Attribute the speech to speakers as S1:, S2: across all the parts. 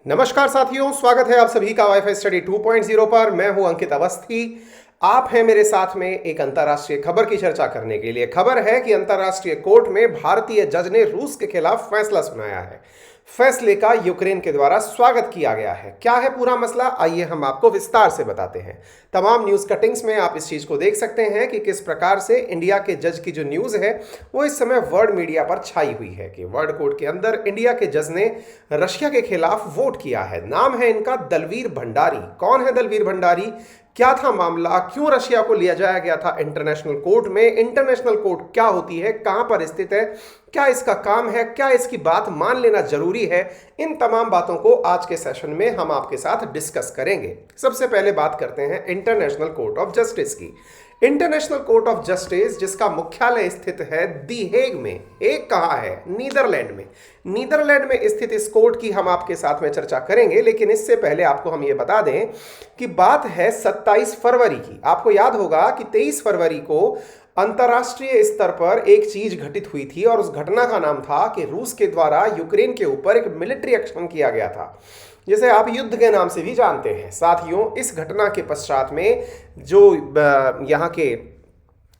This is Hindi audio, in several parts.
S1: नमस्कार साथियों, स्वागत है आप सभी का वाईफाई स्टडी 2.0 पर। मैं हूं अंकित अवस्थी। आप हैं मेरे साथ में एक अंतर्राष्ट्रीय खबर की चर्चा करने के लिए। खबर है कि अंतर्राष्ट्रीय कोर्ट में भारतीय जज ने रूस के खिलाफ फैसला सुनाया है। फैसले का यूक्रेन के द्वारा स्वागत किया गया है। क्या है पूरा मसला, आइए हम आपको विस्तार से बताते हैं। तमाम न्यूज कटिंग्स में आप इस चीज को देख सकते हैं कि किस प्रकार से इंडिया के जज की जो न्यूज है वो इस समय वर्ल्ड मीडिया पर छाई हुई है कि वर्ल्ड कोर्ट के अंदर इंडिया के जज ने रशिया के खिलाफ वोट किया है। नाम है इनका दलवीर भंडारी। कौन है दलवीर भंडारी, क्या था मामला, क्यों रशिया को लिया जाया गया था इंटरनेशनल कोर्ट में, इंटरनेशनल कोर्ट क्या होती है, कहां पर स्थित है, क्या इसका काम है, क्या इसकी बात मान लेना जरूरी है, इन तमाम बातों को आज के सेशन में हम आपके साथ डिस्कस करेंगे। सबसे पहले बात करते हैं इंटरनेशनल कोर्ट ऑफ जस्टिस की। इंटरनेशनल कोर्ट ऑफ जस्टिस जिसका मुख्यालय स्थित है दी हेग में। हेग कहाँ है? नीदरलैंड में। नीदरलैंड में स्थित इस कोर्ट की हम आपके साथ में चर्चा करेंगे, लेकिन इससे पहले आपको हम ये बता दें कि बात है 27 फरवरी की। आपको याद होगा कि 23 फरवरी को अंतर्राष्ट्रीय स्तर पर एक चीज घटित हुई थी और उस घटना का नाम था कि रूस के द्वारा यूक्रेन के ऊपर एक मिलिट्री एक्शन किया गया था, जिसे आप युद्ध के नाम से भी जानते हैं। साथियों, इस घटना के पश्चात में जो यहाँ के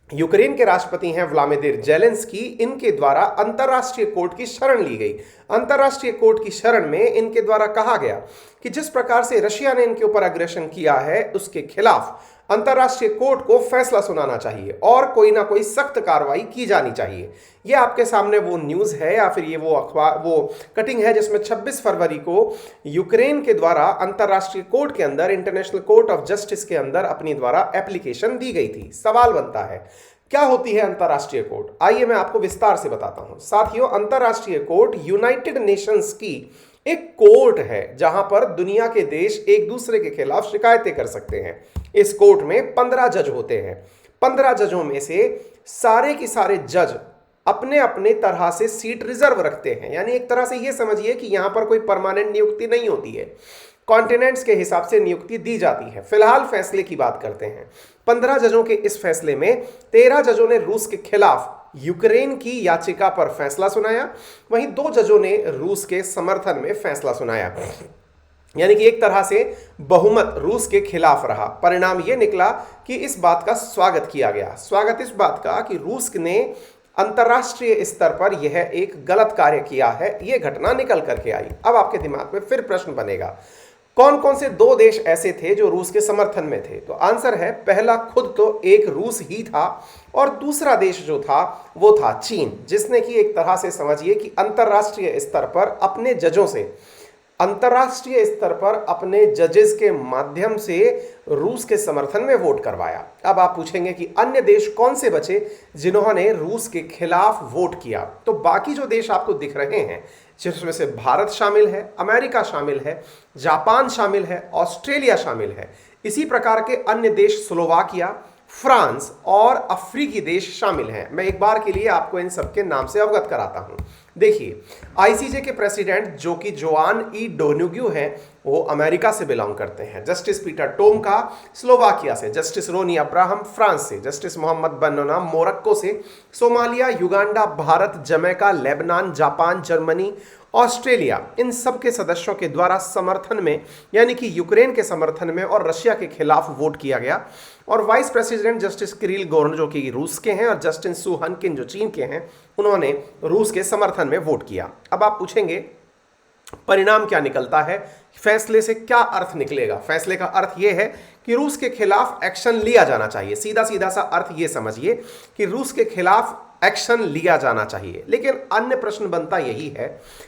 S1: यूक्रेन के राष्ट्रपति हैं व्लादिमीर जेलेंस्की, इनके द्वारा अंतर्राष्ट्रीय कोर्ट की शरण ली गई। अंतर्राष्ट्रीय कोर्ट की शरण में इनके द्वारा कहा गया कि जिस प्रकार से रशिया ने इनके ऊपर अग्रेशन किया है उसके खिलाफ अंतर्राष्ट्रीय कोर्ट को फैसला सुनाना चाहिए और कोई ना कोई सख्त कार्रवाई की जानी चाहिए। यह आपके सामने वो न्यूज है या फिर ये वो कटिंग है जिसमें 26 फरवरी को यूक्रेन के द्वारा अंतर्राष्ट्रीय कोर्ट के अंदर, इंटरनेशनल कोर्ट ऑफ जस्टिस के अंदर अपनी द्वारा एप्लीकेशन दी गई थी। सवाल बनता है क्या होती है अंतर्राष्ट्रीय कोर्ट? आइए मैं आपको विस्तार से बताता हूं। साथियों, अंतर्राष्ट्रीय कोर्ट यूनाइटेड नेशंस की एक कोर्ट है जहां पर दुनिया के देश एक दूसरे के खिलाफ शिकायतें कर सकते हैं। इस कोर्ट में 15 जज होते हैं। 15 जजों में से सारे के सारे जज अपने अपने तरह से सीट रिजर्व रखते हैं, यानी एक तरह से यह समझिए कि यहां पर कोई परमानेंट नियुक्ति नहीं होती है, कॉन्टिनेंट्स के हिसाब से नियुक्ति दी जाती है। फिलहाल फैसले की बात करते हैं। 15 जजों के इस फैसले में 13 जजों ने रूस के खिलाफ यूक्रेन की याचिका पर फैसला सुनाया, वहीं 2 जजों ने रूस के समर्थन में फैसला सुनाया, यानी कि एक तरह से बहुमत रूस के खिलाफ रहा। परिणाम यह निकला कि इस बात का स्वागत किया गया। स्वागत इस बात का कि रूस ने अंतर्राष्ट्रीय स्तर पर यह एक गलत कार्य किया है, यह घटना निकल करके आई। अब आपके दिमाग में फिर प्रश्न बनेगा, कौन कौन से 2 देश ऐसे थे जो रूस के समर्थन में थे? तो आंसर है, पहला खुद तो एक रूस ही था और दूसरा देश जो था वो था चीन, जिसने कि एक तरह से समझिए कि अंतर्राष्ट्रीय स्तर पर अपने जजों से, अंतर्राष्ट्रीय स्तर पर अपने जजेस के माध्यम से रूस के समर्थन में वोट करवाया। अब आप पूछेंगे कि अन्य देश कौन से बचे जिन्होंने रूस के खिलाफ वोट किया? तो बाकी जो देश आपको दिख रहे हैं, जिसमें से भारत शामिल है, अमेरिका शामिल है, जापान शामिल है, ऑस्ट्रेलिया शामिल है, इसी प्रकार के अन्य देश स्लोवाकिया, फ्रांस और अफ्रीकी देश शामिल हैं। मैं एक बार के लिए आपको इन सबके नाम से अवगत कराता हूं। देखिए, आईसीजे के प्रेसिडेंट जो कि जोआन ई डोनुग्यू हैं, वो अमेरिका से बिलोंग करते हैं। जस्टिस पीटर टोमका स्लोवाकिया से, जस्टिस रोनी अब्राहम फ्रांस से, जस्टिस मोहम्मद बनोना मोरक्को से, Somalia, Uganda, Bharat, Jamaica, Lebanon, Japan, Germany, Australia, इन सब के सदस्यों के द्वारा समर्थन में, यानी कि यूक्रेन के समर्थन में और रशिया के खिलाफ वोट किया गया। और वाइस प्रेसिडेंट जस्टिस किरिल गोर्न जो कि रूस के हैं और जस्टिन सू हनकिन जो चीन के हैं, उन्होंने रूस के समर्थन में वोट किया। अब आप पूछेंगे परिणाम क्या निकलता है, फैसले से क्या अर्थ निकलेगा? फैसले का अर्थ यह है कि रूस के खिलाफ एक्शन लिया जाना चाहिए। सीधा सीधा सा अर्थ यह समझिए कि रूस के खिलाफ एक्शन लिया जाना चाहिए। लेकिन अन्य प्रश्न बनता यही है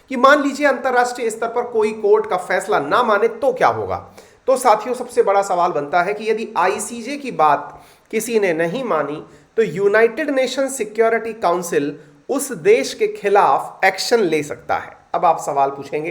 S1: कि मान लीजिए अंतर्राष्ट्रीय स्तर पर कोई कोर्ट का फैसला ना माने तो क्या होगा? तो साथियों, सबसे बड़ा सवाल बनता है कि यदि आईसीजे की बात किसी ने नहीं मानी तो यूनाइटेड नेशन सिक्योरिटी काउंसिल उस देश के खिलाफ एक्शन ले सकता है। अब आप सवाल पूछेंगे,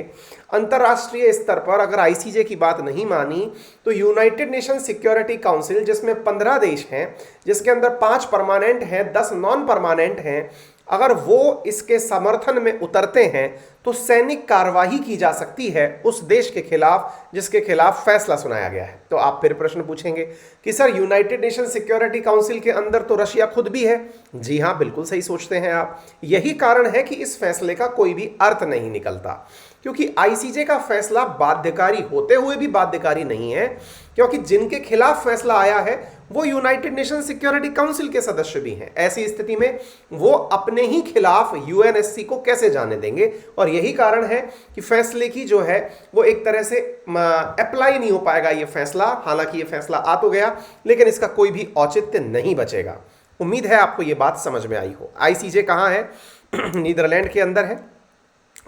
S1: अंतर्राष्ट्रीय स्तर पर अगर आईसीजे की बात नहीं मानी तो यूनाइटेड नेशन सिक्योरिटी काउंसिल, जिसमें 15 देश हैं, जिसके अंदर 5 परमानेंट हैं, 10 नॉन परमानेंट हैं, अगर वो इसके समर्थन में उतरते हैं तो सैनिक कार्यवाही की जा सकती है उस देश के खिलाफ जिसके खिलाफ फैसला सुनाया गया है। तो आप फिर प्रश्न पूछेंगे कि sir, United nation security council के अंदर तो रशिया खुद भी है। जी हां, बिल्कुल सही सोचते हैं आप। यही कारण है कि इस फैसले का कोई भी अर्थ नहीं निकलता, क्योंकि आईसीजे का फैसला बाध्यकारी होते हुए भी बाध्यकारी नहीं है, क्योंकि जिनके खिलाफ फैसला आया है वो यूनाइटेड नेशन सिक्योरिटी काउंसिल के सदस्य भी हैं। ऐसी स्थिति में वो अपने ही खिलाफ यूएनएससी को कैसे जाने देंगे, और यही कारण है कि फैसले की जो है वो एक तरह से अप्लाई नहीं हो पाएगा ये फैसला। हालांकि ये फैसला आ तो गया, लेकिन इसका कोई भी औचित्य नहीं बचेगा। उम्मीद है आपको ये बात समझ में आई हो। आईसीजे कहाँ है? नीदरलैंड के अंदर है।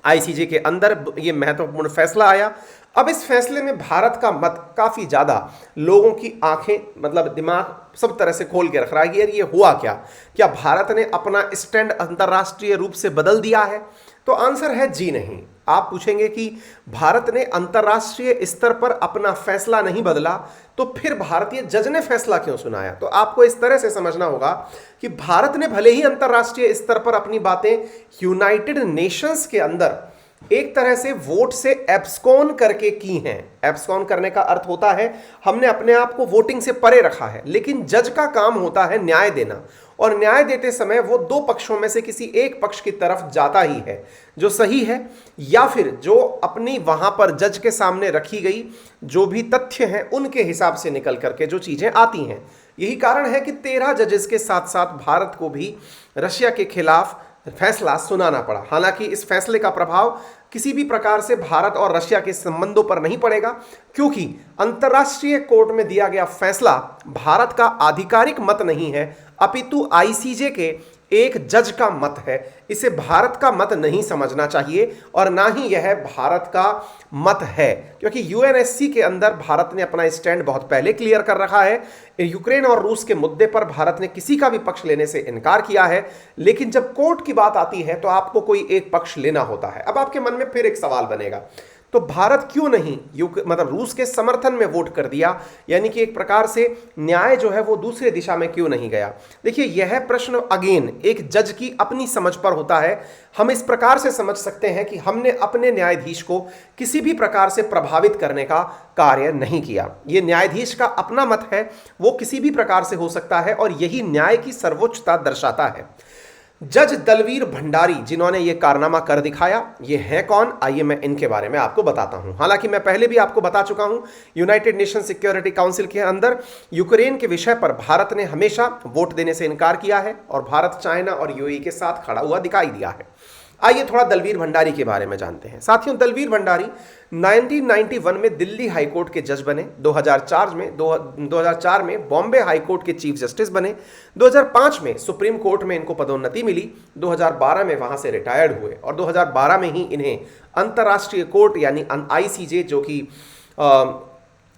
S1: आईसीजे के अंदर ये महत्वपूर्ण फैसला आया। अब इस फैसले में भारत का मत काफी ज्यादा लोगों की आंखें, मतलब दिमाग सब तरह से खोल के रख रहा है कि यार ये हुआ क्या भारत ने अपना स्टैंड अंतर्राष्ट्रीय रूप से बदल दिया है? तो आंसर है जी नहीं। आप पूछेंगे कि भारत ने अंतर्राष्ट्रीय स्तर पर अपना फैसला नहीं बदला, तो फिर भारतीय जज ने फैसला क्यों सुनाया? तो आपको इस तरह से समझना होगा कि भारत ने भले ही अंतर्राष्ट्रीय स्तर पर अपनी बातें यूनाइटेड नेशंस के अंदर एक तरह से वोट से एब्सकॉन करके की हैं। एब्सकॉन करने का अर्थ होता है हमने अपने आप को वोटिंग से परे रखा है, लेकिन जज का काम होता है न्याय देना, और न्याय देते समय वो दो पक्षों में से किसी एक पक्ष की तरफ जाता ही है जो सही है, या फिर जो अपनी वहां पर जज के सामने रखी गई जो भी तथ्य हैं उनके हिसाब से निकल करके जो चीजें आती हैं। यही कारण है कि 13 जजेस के साथ साथ भारत को भी रशिया के खिलाफ फैसला सुनाना पड़ा। हालांकि इस फैसले का प्रभाव किसी भी प्रकार से भारत और रशिया के संबंधों पर नहीं पड़ेगा, क्योंकि अंतर्राष्ट्रीय कोर्ट में दिया गया फैसला भारत का आधिकारिक मत नहीं है, अपितु आईसीजे के एक जज का मत है। इसे भारत का मत नहीं समझना चाहिए, और ना ही यह भारत का मत है, क्योंकि यूएनएससी के अंदर भारत ने अपना स्टैंड बहुत पहले क्लियर कर रखा है। यूक्रेन और रूस के मुद्दे पर भारत ने किसी का भी पक्ष लेने से इनकार किया है, लेकिन जब कोर्ट की बात आती है तो आपको कोई एक पक्ष लेना होता है। अब आपके मन में फिर एक सवाल बनेगा, तो भारत क्यों नहीं मतलब रूस के समर्थन में वोट कर दिया, यानी कि एक प्रकार से न्याय जो है वो दूसरे दिशा में क्यों नहीं गया? देखिए, यह प्रश्न अगेन एक जज की अपनी समझ पर होता है। हम इस प्रकार से समझ सकते हैं कि हमने अपने न्यायाधीश को किसी भी प्रकार से प्रभावित करने का कार्य नहीं किया। यह न्यायाधीश का अपना मत है, वो किसी भी प्रकार से हो सकता है, और यही न्याय की सर्वोच्चता दर्शाता है। जज दलवीर भंडारी जिन्होंने ये कारनामा कर दिखाया, ये हैं कौन? आइए मैं इनके बारे में आपको बताता हूं। हालांकि मैं पहले भी आपको बता चुका हूं, यूनाइटेड नेशन सिक्योरिटी काउंसिल के अंदर यूक्रेन के विषय पर भारत ने हमेशा वोट देने से इनकार किया है, और भारत चाइना और यूएई के साथ खड़ा हुआ दिखाई दिया है। आइए थोड़ा दलवीर भंडारी के बारे में जानते हैं। साथियों, दलवीर भंडारी 1991 में दिल्ली हाईकोर्ट के जज बने, 2004 में बॉम्बे हाईकोर्ट के चीफ जस्टिस बने, 2005 में सुप्रीम कोर्ट में इनको पदोन्नति मिली, 2012 में वहां से रिटायर्ड हुए, और 2012 में ही इन्हें अंतर्राष्ट्रीय कोर्ट यानी आईसीजे जो कि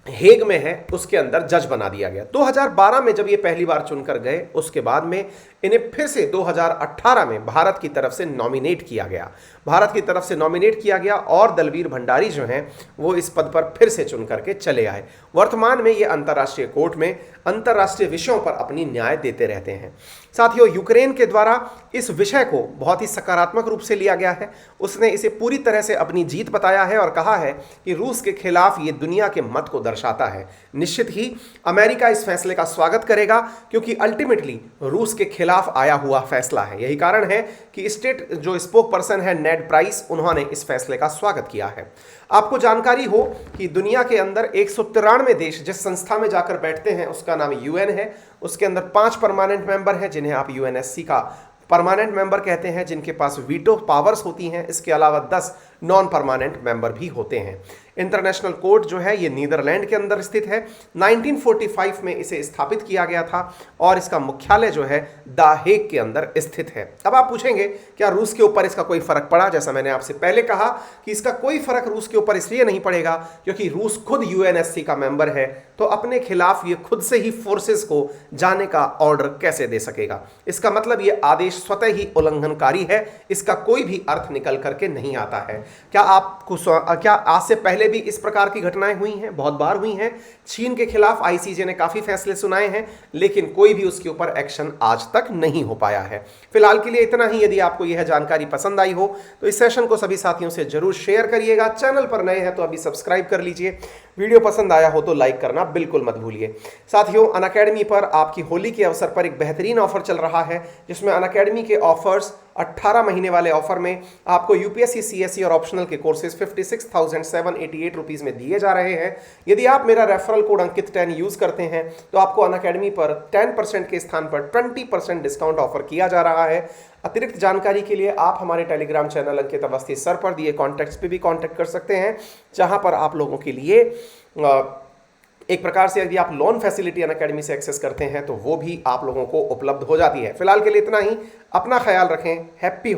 S1: हेग में है उसके अंदर जज बना दिया गया। 2012 में जब ये पहली बार चुनकर गए, उसके बाद में इन्हें फिर से 2018 में भारत की तरफ से नॉमिनेट किया गया, और दलवीर भंडारी जो हैं वो इस पद पर फिर से चुन करके चले आए। वर्तमान में ये अंतर्राष्ट्रीय कोर्ट में अंतर्राष्ट्रीय विषयों पर अपनी न्याय देते रहते हैं। साथियों, यूक्रेन के द्वारा इस विषय को बहुत ही सकारात्मक रूप से लिया गया है। उसने इसे पूरी तरह से अपनी जीत बताया है और कहा है कि रूस के खिलाफ ये दुनिया के मत को दर्शाता है। निश्चित ही अमेरिका इस फैसले का स्वागत करेगा, क्योंकि अल्टीमेटली रूस के खिलाफ आया हुआ फैसला है। यही कारण है कि स्टेट जो स्पोक पर्सन है नेड प्राइस, उन्होंने इस फैसले का स्वागत किया है। आपको जानकारी हो कि दुनिया के अंदर 193 देश जिस संस्था में जाकर बैठते हैं उसका नाम यूएन है। उसके अंदर 5 परमानेंट मेंबर हैं जिन्हें आप यूएनएससी का परमानेंट मेंबर कहते हैं, जिनके पास वीटो पावर्स होती हैं। इसके अलावा 10 नॉन परमानेंट मेंबर भी होते हैं। इंटरनेशनल कोर्ट जो है ये नीदरलैंड के अंदर स्थित है। 1945 में इसे स्थापित किया गया था, और इसका मुख्यालय जो है द हेग के अंदर स्थित है। अब आप पूछेंगे क्या रूस के ऊपर इसका कोई फर्क पड़ा? जैसा मैंने आपसे पहले कहा कि इसका कोई फर्क रूस के ऊपर इसलिए नहीं पड़ेगा क्योंकि रूस खुद यूएनएससी का मेंबर है, तो अपने खिलाफ ये खुद से ही फोर्सेस को जाने का ऑर्डर कैसे दे सकेगा? इसका मतलब ये आदेश स्वतः ही उल्लंघनकारी है, इसका कोई भी अर्थ निकल करके नहीं आता है। क्या आज से पहले भी इस प्रकार की घटनाएं हुई हैं? बहुत बार हुई हैं। चीन के खिलाफ आईसीजे ने काफी फैसले सुनाए हैं, लेकिन कोई भी उसके ऊपर एक्शन आज तक नहीं हो पाया है। फिलहाल के लिए इतना ही। यदि आपको यह जानकारी पसंद आई हो तो इस सेशन को सभी साथियों से जरूर शेयर करिएगा। चैनल पर नए हैं तो अभी सब्सक्राइब कर लीजिए। वीडियो पसंद आया हो तो लाइक करना बिल्कुल मत भूलिए। साथियों, अनअकैडमी पर आपकी होली के अवसर पर एक बेहतरीन ऑफर चल रहा है, जिसमें अनअकैडमी के ऑफर्स 18 महीने वाले ऑफर में आपको यूपीएससी सीएसई और ऑप्शनल के कोर्सेज 56,788 रुपीज़ में दिए जा रहे हैं। यदि आप मेरा रेफरल कोड अंकित 10 यूज़ करते हैं तो आपको अनअकैडमी पर 10% के स्थान पर 20% डिस्काउंट ऑफर किया जा रहा है। अतिरिक्त जानकारी के लिए आप हमारे टेलीग्राम चैनल अंकित अवस्थी सर पर दिए कॉन्टैक्ट्स पे भी कांटेक्ट कर सकते हैं, जहां पर आप लोगों के लिए एक प्रकार से यदि आप लोन फैसिलिटी अनअकैडमी से एक्सेस करते हैं तो वो भी आप लोगों को उपलब्ध हो जाती है। फिलहाल के लिए इतना ही। अपना ख्याल रखें। हैप्पी